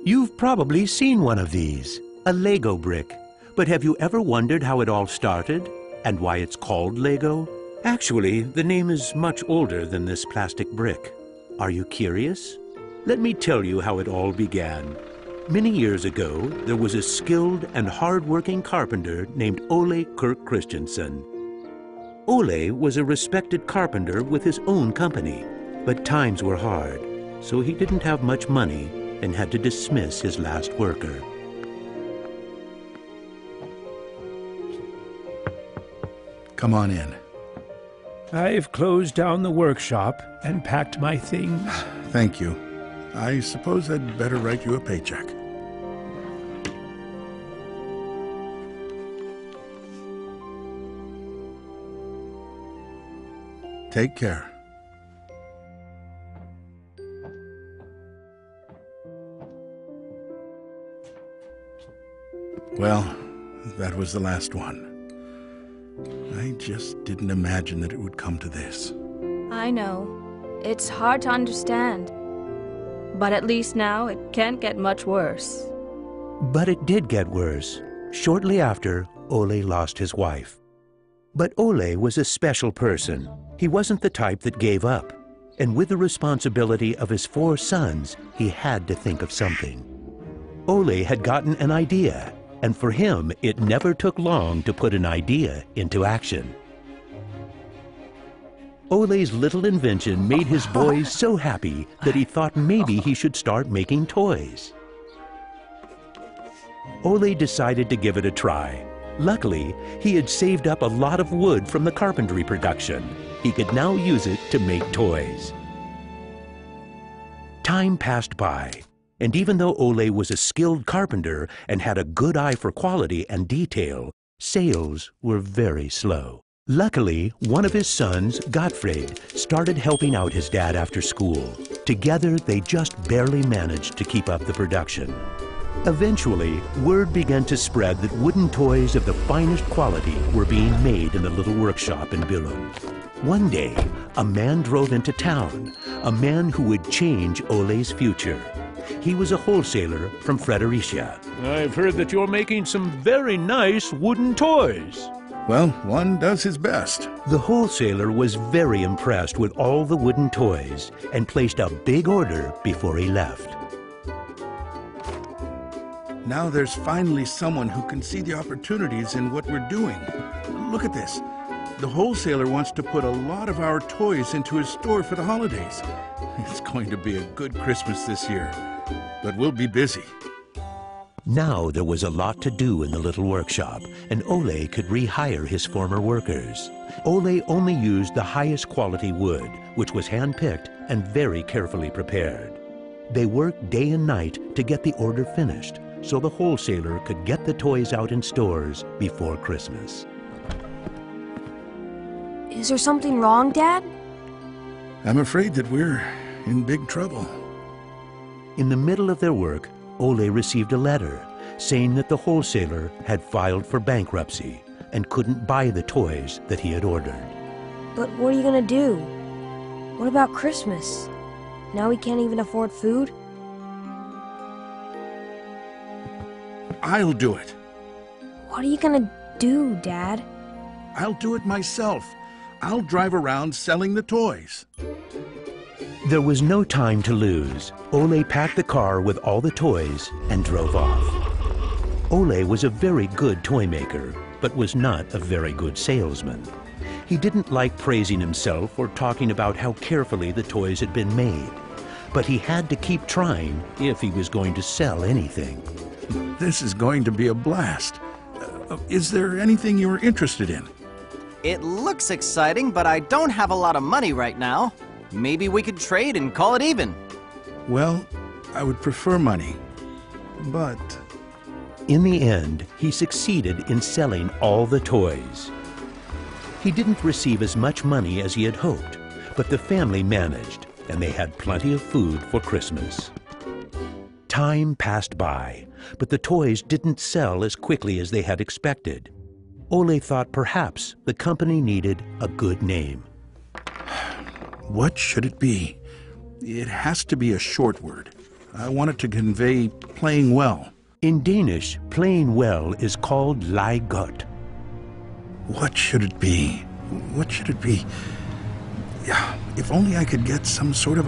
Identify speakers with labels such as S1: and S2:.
S1: You've probably seen one of these, a Lego brick. But have you ever wondered how it all started and why it's called Lego? Actually, the name is much older than this plastic brick. Are you curious? Let me tell you how it all began. Many years ago, there was a skilled and hard-working carpenter named Ole Kirk Christensen. Ole was a respected carpenter with his own company, but times were hard, so he didn't have much money and had to dismiss his last worker.
S2: Come on in.
S3: I've closed down the workshop and packed my things.
S2: Thank you. I suppose I'd better write you a paycheck. Take care. Well, that was the last one. I just didn't imagine that it would come to this.
S4: I know. It's hard to understand. But at least now it can't get much worse.
S1: But it did get worse. Shortly after, Ole lost his wife. But Ole was a special person. He wasn't the type that gave up. And with the responsibility of his 4 sons, he had to think of something. Ole had gotten an idea, and for him, it never took long to put an idea into action. Ole's little invention made his boys so happy that he thought maybe he should start making toys. Ole decided to give it a try. Luckily, he had saved up a lot of wood from the carpentry production. He could now use it to make toys. Time passed by, and even though Ole was a skilled carpenter and had a good eye for quality and detail, sales were very slow. Luckily, one of his sons, Gottfried, started helping out his dad after school. Together, they just barely managed to keep up the production. Eventually, word began to spread that wooden toys of the finest quality were being made in the little workshop in Billund. One day, a man drove into town, a man who would change Ole's future. He was a wholesaler from Fredericia. I've heard that you're making some very nice wooden toys.
S2: Well, one does his best.
S1: The wholesaler was very impressed with all the wooden toys and placed a big order before he left.
S2: Now there's finally someone who can see the opportunities in what we're doing. Look at this. The wholesaler wants to put a lot of our toys into his store for the holidays. It's going to be a good Christmas this year, but we'll be busy.
S1: Now there was a lot to do in the little workshop, and Ole could rehire his former workers. Ole only used the highest quality wood, which was hand-picked and very carefully prepared. They worked day and night to get the order finished, so the wholesaler could get the toys out in stores before Christmas.
S5: Is there something wrong, Dad?
S2: I'm afraid that we're in big trouble.
S1: In the middle of their work, Ole received a letter saying that the wholesaler had filed for bankruptcy and couldn't buy the toys that he had ordered.
S5: But what are you gonna do? What about Christmas? Now we can't even afford food?
S2: I'll do it.
S5: What are you gonna do, Dad?
S2: I'll do it myself. I'll drive around selling the toys.
S1: There was no time to lose. Ole packed the car with all the toys and drove off. Ole was a very good toy maker, but was not a very good salesman. He didn't like praising himself or talking about how carefully the toys had been made. But he had to keep trying if he was going to sell anything.
S2: This is going to be a blast. Is there anything you're interested in?
S6: It looks exciting, but I don't have a lot of money right now. Maybe we could trade and call it even.
S2: Well, I would prefer money, but...
S1: In the end, he succeeded in selling all the toys. He didn't receive as much money as he had hoped, but the family managed, and they had plenty of food for Christmas. Time passed by, but the toys didn't sell as quickly as they had expected. Ole thought perhaps the company needed a good name.
S2: What should it be? It has to be a short word. I want it to convey playing well.
S1: In Danish, playing well is called lie godt.
S2: What should it be? What should it be? Yeah, if only I could get some sort of a